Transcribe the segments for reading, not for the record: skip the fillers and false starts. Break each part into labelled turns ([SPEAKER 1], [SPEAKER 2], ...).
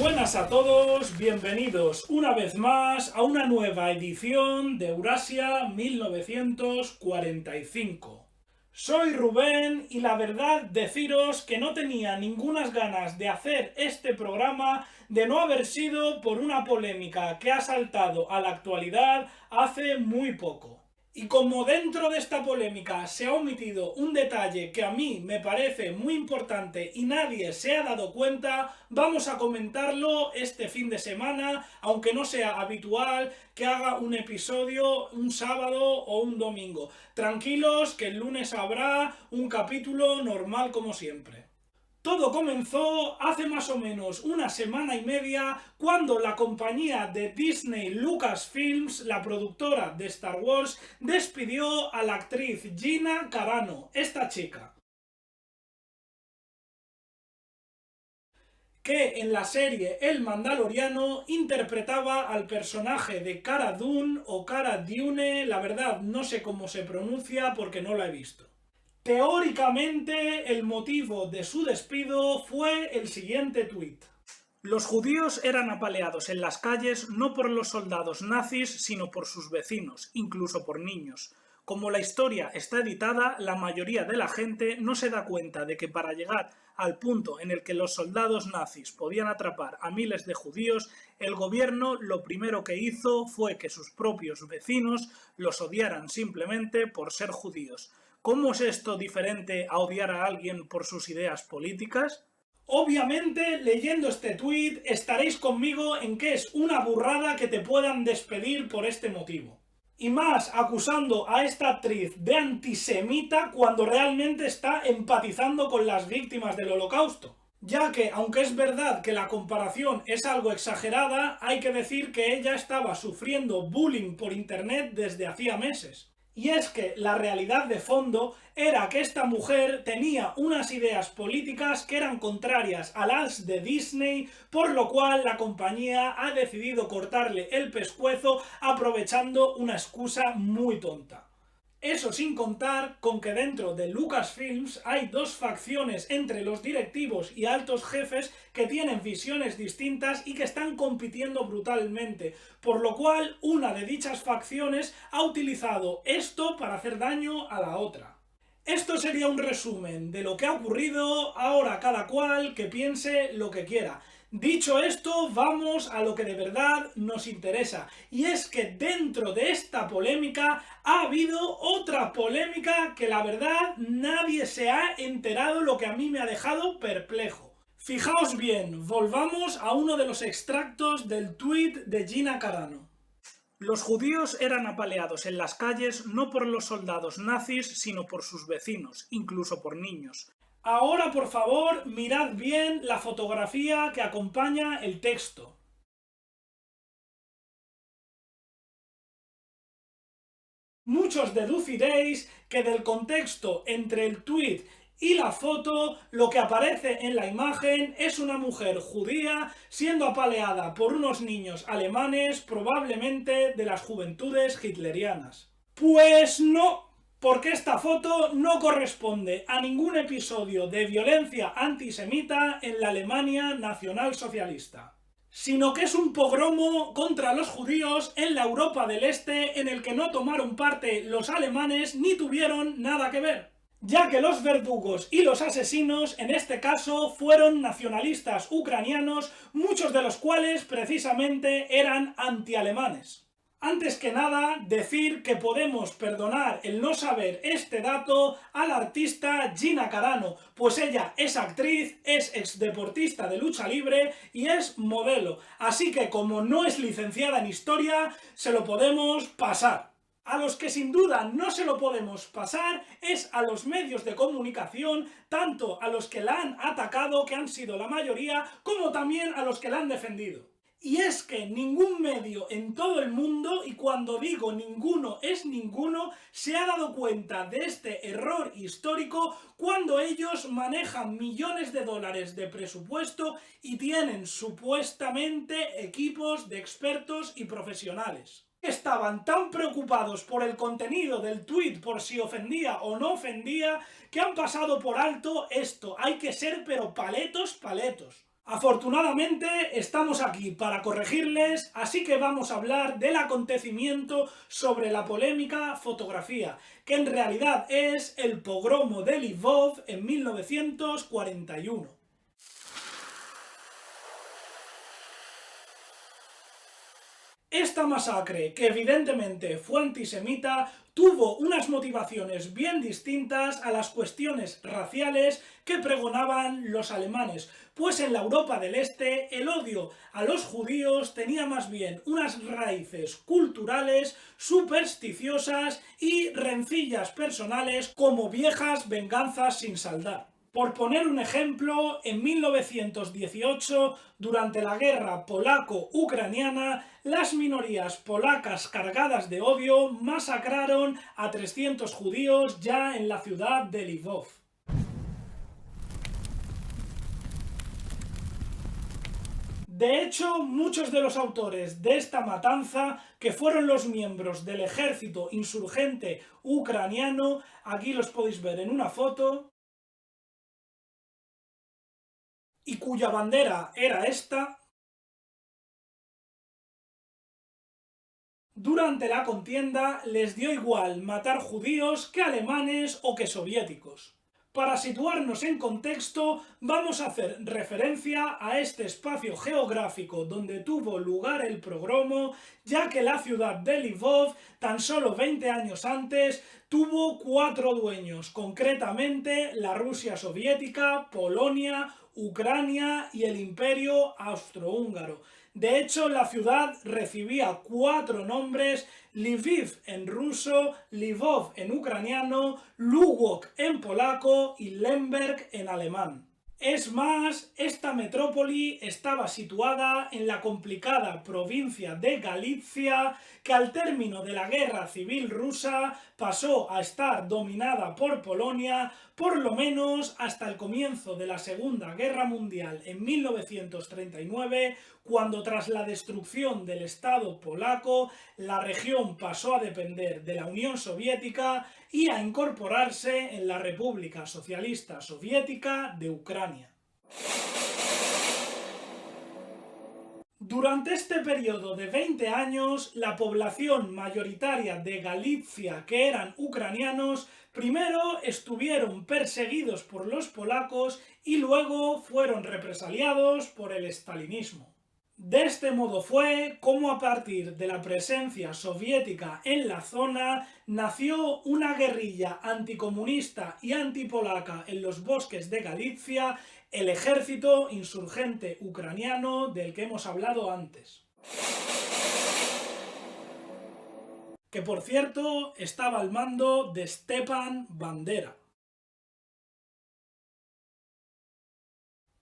[SPEAKER 1] Buenas a todos, bienvenidos una vez más a una nueva edición de Eurasia 1945. Soy Rubén y la verdad deciros que no tenía ningunas ganas de hacer este programa de no haber sido por una polémica que ha saltado a la actualidad hace muy poco. Y como dentro de esta polémica se ha omitido un detalle que a mí me parece muy importante y nadie se ha dado cuenta, vamos a comentarlo este fin de semana, aunque no sea habitual que haga un episodio un sábado o un domingo. Tranquilos que el lunes habrá un capítulo normal como siempre. Todo comenzó hace más o menos una semana y media cuando la compañía de Disney Lucasfilms, la productora de Star Wars, despidió a la actriz Gina Carano, esta chica, que en la serie El Mandaloriano interpretaba al personaje de Cara Dune o Cara Dune, la verdad no sé cómo se pronuncia porque no la he visto. Teóricamente, el motivo de su despido fue el siguiente tuit. Los judíos eran apaleados en las calles no por los soldados nazis, sino por sus vecinos, incluso por niños. Como la historia está editada, la mayoría de la gente no se da cuenta de que para llegar al punto en el que los soldados nazis podían atrapar a miles de judíos, el gobierno lo primero que hizo fue que sus propios vecinos los odiaran simplemente por ser judíos. ¿Cómo es esto diferente a odiar a alguien por sus ideas políticas? Obviamente, leyendo este tuit, estaréis conmigo en que es una burrada que te puedan despedir por este motivo. Y más acusando a esta actriz de antisemita cuando realmente está empatizando con las víctimas del Holocausto. Ya que, aunque es verdad que la comparación es algo exagerada, hay que decir que ella estaba sufriendo bullying por internet desde hacía meses. Y es que la realidad de fondo era que esta mujer tenía unas ideas políticas que eran contrarias a las de Disney, por lo cual la compañía ha decidido cortarle el pescuezo aprovechando una excusa muy tonta. Eso sin contar con que dentro de Lucasfilms hay dos facciones entre los directivos y altos jefes que tienen visiones distintas y que están compitiendo brutalmente, por lo cual una de dichas facciones ha utilizado esto para hacer daño a la otra. Esto sería un resumen de lo que ha ocurrido, ahora cada cual que piense lo que quiera. Dicho esto, vamos a lo que de verdad nos interesa, y es que dentro de esta polémica ha habido otra polémica que la verdad nadie se ha enterado, lo que a mí me ha dejado perplejo. Fijaos bien, volvamos a uno de los extractos del tuit de Gina Carano. Los judíos eran apaleados en las calles no por los soldados nazis, sino por sus vecinos, incluso por niños. Ahora, por favor, mirad bien la fotografía que acompaña el texto. Muchos deduciréis que del contexto entre el tuit y la foto, lo que aparece en la imagen es una mujer judía siendo apaleada por unos niños alemanes, probablemente de las juventudes hitlerianas. Pues no, porque esta foto no corresponde a ningún episodio de violencia antisemita en la Alemania nacionalsocialista, sino que es un pogromo contra los judíos en la Europa del Este en el que no tomaron parte los alemanes ni tuvieron nada que ver, ya que los verdugos y los asesinos en este caso fueron nacionalistas ucranianos, muchos de los cuales precisamente eran antialemanes. Antes que nada, decir que podemos perdonar el no saber este dato a la artista Gina Carano, pues ella es actriz, es exdeportista de lucha libre y es modelo, así que como no es licenciada en historia, se lo podemos pasar. A los que sin duda no se lo podemos pasar es a los medios de comunicación, tanto a los que la han atacado, que han sido la mayoría, como también a los que la han defendido. Y es que ningún medio en todo el mundo, y cuando digo ninguno es ninguno, se ha dado cuenta de este error histórico cuando ellos manejan millones de dólares de presupuesto y tienen supuestamente equipos de expertos y profesionales. Estaban tan preocupados por el contenido del tuit, por si ofendía o no ofendía, que han pasado por alto esto. Hay que ser pero paletos. Afortunadamente estamos aquí para corregirles, así que vamos a hablar del acontecimiento sobre la polémica fotografía, que en realidad es el pogromo de Lvov en 1941. Esta masacre, que evidentemente fue antisemita, tuvo unas motivaciones bien distintas a las cuestiones raciales que pregonaban los alemanes, pues en la Europa del Este el odio a los judíos tenía más bien unas raíces culturales, supersticiosas y rencillas personales como viejas venganzas sin saldar. Por poner un ejemplo, en 1918, durante la guerra polaco-ucraniana, las minorías polacas cargadas de odio masacraron a 300 judíos ya en la ciudad de Lvov. De hecho, muchos de los autores de esta matanza, que fueron los miembros del ejército insurgente ucraniano, aquí los podéis ver en una foto, y cuya bandera era esta, durante la contienda les dio igual matar judíos que alemanes o que soviéticos. Para situarnos en contexto, vamos a hacer referencia a este espacio geográfico donde tuvo lugar el pogromo, ya que la ciudad de Lvov, tan solo 20 años antes, tuvo 4 dueños, concretamente la Rusia soviética, Polonia, Ucrania y el Imperio austrohúngaro. De hecho, la ciudad recibía 4 nombres: Lviv en ruso, Lvov en ucraniano, Lubok en polaco y Lemberg en alemán. Es más, esta metrópoli estaba situada en la complicada provincia de Galicia, que al término de la Guerra Civil Rusa pasó a estar dominada por Polonia, por lo menos hasta el comienzo de la Segunda Guerra Mundial en 1939, cuando tras la destrucción del Estado polaco, la región pasó a depender de la Unión Soviética y a incorporarse en la República Socialista Soviética de Ucrania. Durante este periodo de 20 años, la población mayoritaria de Galicia, que eran ucranianos, primero estuvieron perseguidos por los polacos y luego fueron represaliados por el estalinismo. De este modo fue como a partir de la presencia soviética en la zona nació una guerrilla anticomunista y antipolaca en los bosques de Galicia, el ejército insurgente ucraniano del que hemos hablado antes. Que por cierto estaba al mando de Stepan Bandera.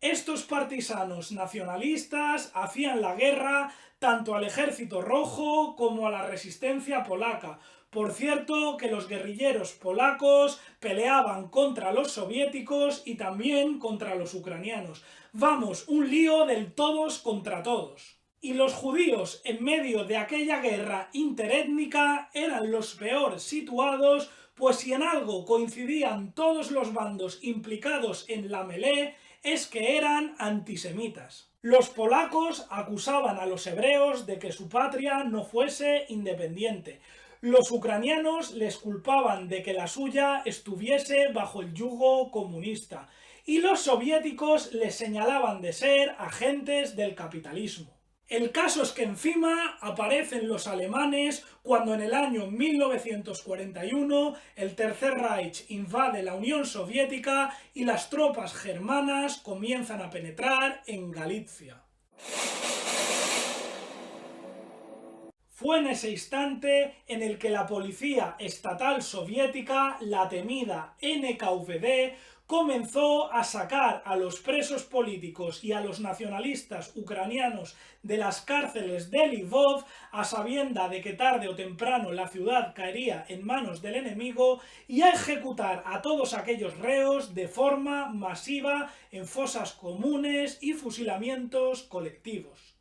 [SPEAKER 1] Estos partisanos nacionalistas hacían la guerra tanto al ejército rojo como a la resistencia polaca. Por cierto, que los guerrilleros polacos peleaban contra los soviéticos y también contra los ucranianos. Vamos, un lío del todos contra todos. Y los judíos, en medio de aquella guerra interétnica, eran los peor situados, pues si en algo coincidían todos los bandos implicados en la melee, es que eran antisemitas. Los polacos acusaban a los hebreos de que su patria no fuese independiente. Los ucranianos les culpaban de que la suya estuviese bajo el yugo comunista. Y los soviéticos les señalaban de ser agentes del capitalismo. El caso es que encima aparecen los alemanes cuando en el año 1941 el Tercer Reich invade la Unión Soviética y las tropas germanas comienzan a penetrar en Galicia. Fue en ese instante en el que la policía estatal soviética, la temida NKVD, comenzó a sacar a los presos políticos y a los nacionalistas ucranianos de las cárceles de Lvov, a sabienda de que tarde o temprano la ciudad caería en manos del enemigo, y a ejecutar a todos aquellos reos de forma masiva en fosas comunes y fusilamientos colectivos.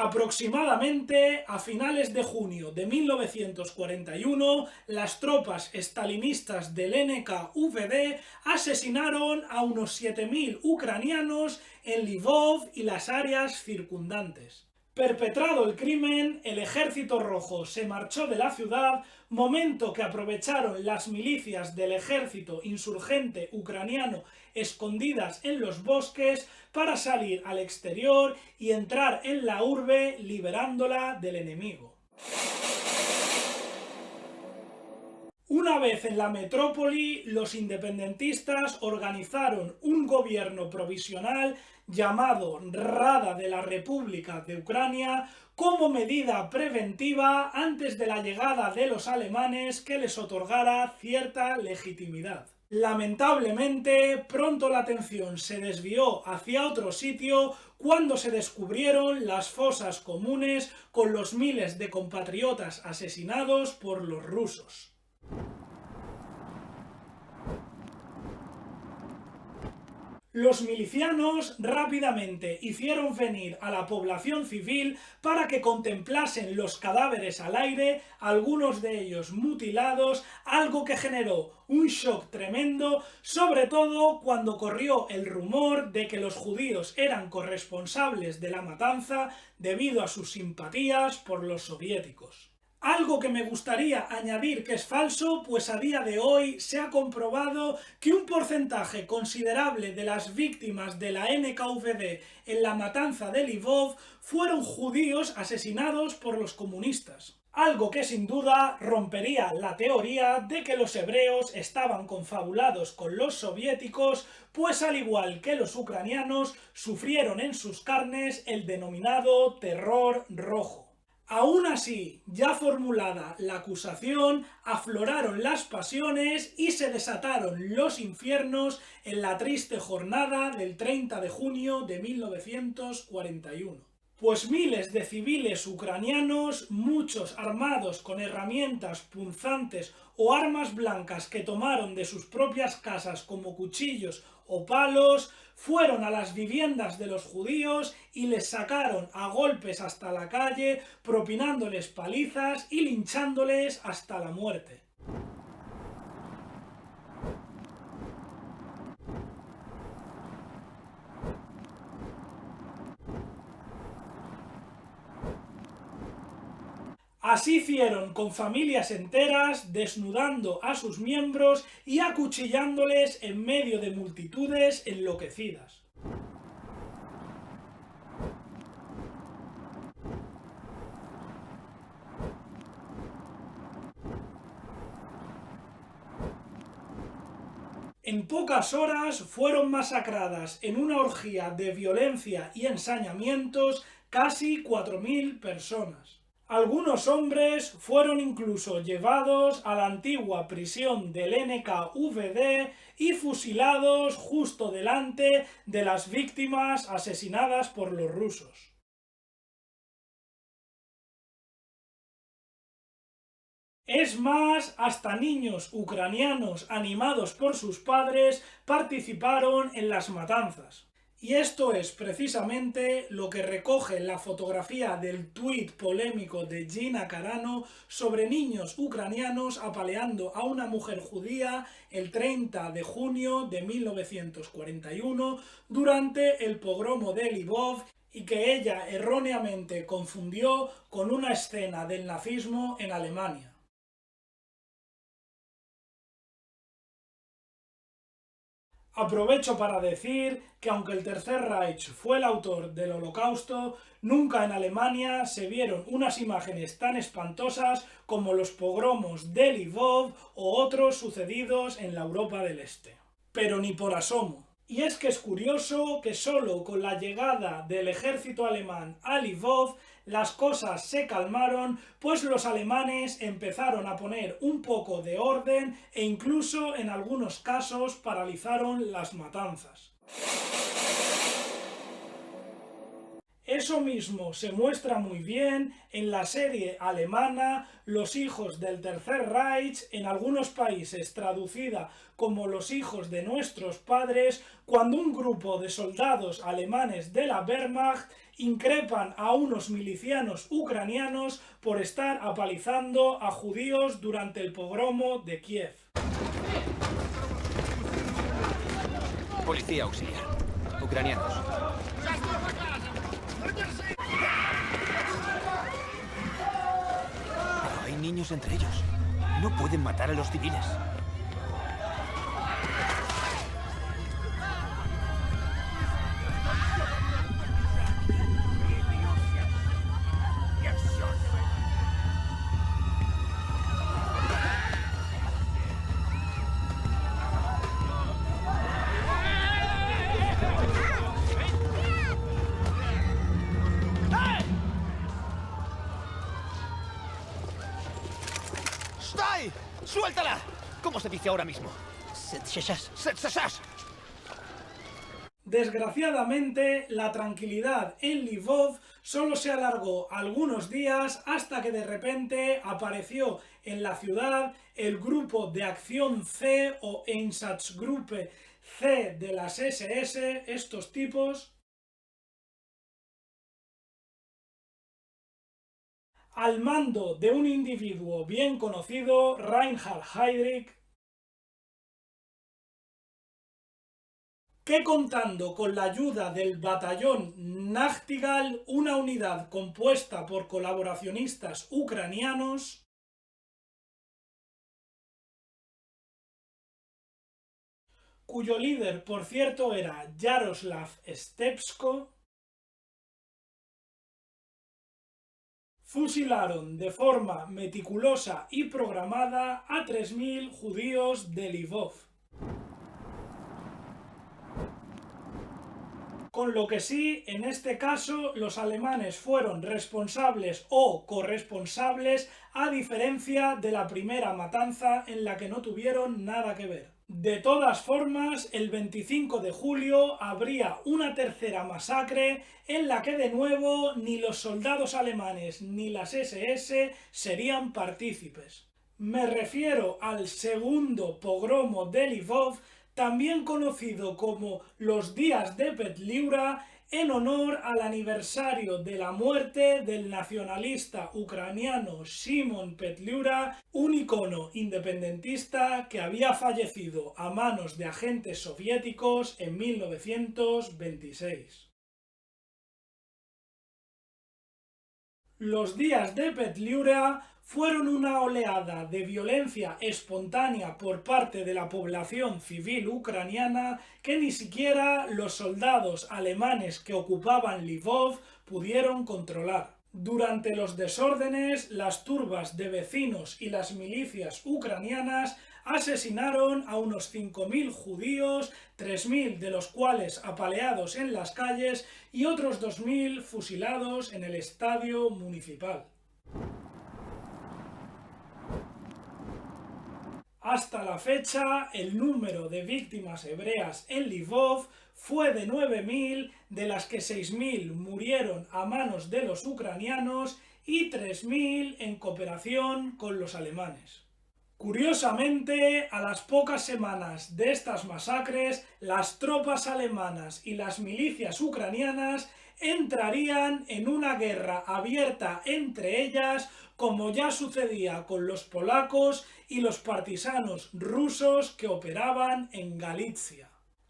[SPEAKER 1] Aproximadamente a finales de junio de 1941, las tropas estalinistas del NKVD asesinaron a unos 7.000 ucranianos en Lvov y las áreas circundantes. Perpetrado el crimen, el Ejército Rojo se marchó de la ciudad, momento que aprovecharon las milicias del ejército insurgente ucraniano escondidas en los bosques para salir al exterior y entrar en la urbe liberándola del enemigo. Una vez en la metrópoli, los independentistas organizaron un gobierno provisional llamado Rada de la República de Ucrania como medida preventiva antes de la llegada de los alemanes que les otorgara cierta legitimidad. Lamentablemente, pronto la atención se desvió hacia otro sitio cuando se descubrieron las fosas comunes con los miles de compatriotas asesinados por los rusos. Los milicianos rápidamente hicieron venir a la población civil para que contemplasen los cadáveres al aire, algunos de ellos mutilados, algo que generó un shock tremendo, sobre todo cuando corrió el rumor de que los judíos eran corresponsables de la matanza debido a sus simpatías por los soviéticos. Algo que me gustaría añadir que es falso, pues a día de hoy se ha comprobado que un porcentaje considerable de las víctimas de la NKVD en la matanza de Lvov fueron judíos asesinados por los comunistas. Algo que sin duda rompería la teoría de que los hebreos estaban confabulados con los soviéticos, pues al igual que los ucranianos sufrieron en sus carnes el denominado terror rojo. Aún así, ya formulada la acusación, afloraron las pasiones y se desataron los infiernos en la triste jornada del 30 de junio de 1941. Pues miles de civiles ucranianos, muchos armados con herramientas punzantes o armas blancas que tomaron de sus propias casas como cuchillos o palos, fueron a las viviendas de los judíos y les sacaron a golpes hasta la calle, propinándoles palizas y linchándoles hasta la muerte. Así hicieron con familias enteras, desnudando a sus miembros y acuchillándoles en medio de multitudes enloquecidas. En pocas horas fueron masacradas en una orgía de violencia y ensañamientos casi 4.000 personas. Algunos hombres fueron incluso llevados a la antigua prisión del NKVD y fusilados justo delante de las víctimas asesinadas por los rusos. Es más, hasta niños ucranianos animados por sus padres participaron en las matanzas. Y esto es precisamente lo que recoge la fotografía del tuit polémico de Gina Carano sobre niños ucranianos apaleando a una mujer judía el 30 de junio de 1941 durante el pogromo de Lvov y que ella erróneamente confundió con una escena del nazismo en Alemania. Aprovecho para decir que aunque el Tercer Reich fue el autor del Holocausto, nunca en Alemania se vieron unas imágenes tan espantosas como los pogromos de Lvov o otros sucedidos en la Europa del Este. Pero ni por asomo. Y es que es curioso que solo con la llegada del ejército alemán a Lvov las cosas se calmaron, pues los alemanes empezaron a poner un poco de orden e incluso en algunos casos paralizaron las matanzas. Eso mismo se muestra muy bien en la serie alemana Los hijos del Tercer Reich, en algunos países traducida como Los hijos de nuestros padres, cuando un grupo de soldados alemanes de la Wehrmacht increpan a unos milicianos ucranianos por estar apalizando a judíos durante el pogromo de Kiev.
[SPEAKER 2] Policía auxiliar. Ucranianos. Pero hay niños entre ellos. No pueden matar a los civiles. ¡Stai! ¡Suéltala! ¿Cómo se dice ahora mismo? ¡Setshashash!
[SPEAKER 1] Desgraciadamente, la tranquilidad en Lvov solo se alargó algunos días hasta que de repente apareció en la ciudad el grupo de acción C o Einsatzgruppe C de las SS, estos tipos, al mando de un individuo bien conocido, Reinhard Heydrich, que contando con la ayuda del batallón Nachtigall, una unidad compuesta por colaboracionistas ucranianos, cuyo líder, por cierto, era Yaroslav Stepsko, fusilaron de forma meticulosa y programada a 3000 judíos de Lvov. Con lo que sí, en este caso, los alemanes fueron responsables o corresponsables, a diferencia de la primera matanza en la que no tuvieron nada que ver. De todas formas, el 25 de julio habría una tercera masacre en la que de nuevo ni los soldados alemanes ni las SS serían partícipes. Me refiero al segundo pogromo de Lvov, también conocido como los días de Petliura, en honor al aniversario de la muerte del nacionalista ucraniano Shimon Petliura, un icono independentista que había fallecido a manos de agentes soviéticos en 1926. Los días de Petliura fueron una oleada de violencia espontánea por parte de la población civil ucraniana que ni siquiera los soldados alemanes que ocupaban Lvov pudieron controlar. Durante los desórdenes, las turbas de vecinos y las milicias ucranianas asesinaron a unos 5000 judíos, 3000 de los cuales apaleados en las calles y otros 2000 fusilados en el estadio municipal. Hasta la fecha, el número de víctimas hebreas en Lvov fue de 9000, de las que 6000 murieron a manos de los ucranianos y 3000 en cooperación con los alemanes. Curiosamente, a las pocas semanas de estas masacres, las tropas alemanas y las milicias ucranianas entrarían en una guerra abierta entre ellas, como ya sucedía con los polacos y los partisanos rusos que operaban en Galicia.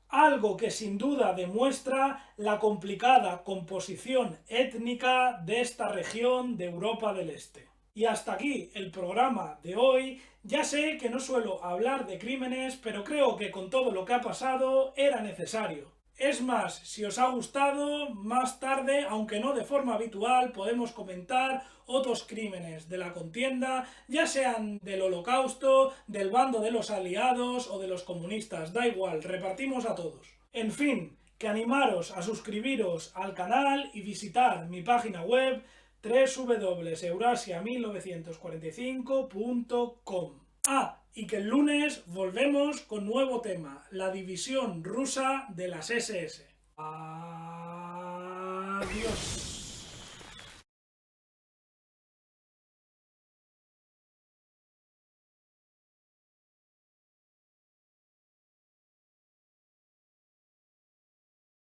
[SPEAKER 1] Algo que sin duda demuestra la complicada composición étnica de esta región de Europa del Este. Y hasta aquí el programa de hoy. Ya sé que no suelo hablar de crímenes, pero creo que con todo lo que ha pasado era necesario. Es más, si os ha gustado, más tarde, aunque no de forma habitual, podemos comentar otros crímenes de la contienda, ya sean del Holocausto, del bando de los aliados o de los comunistas, da igual, repartimos a todos. En fin, que animaros a suscribiros al canal y visitar mi página web www.eurasia1945.com. Y que el lunes volvemos con nuevo tema, la división rusa de las SS. Adiós.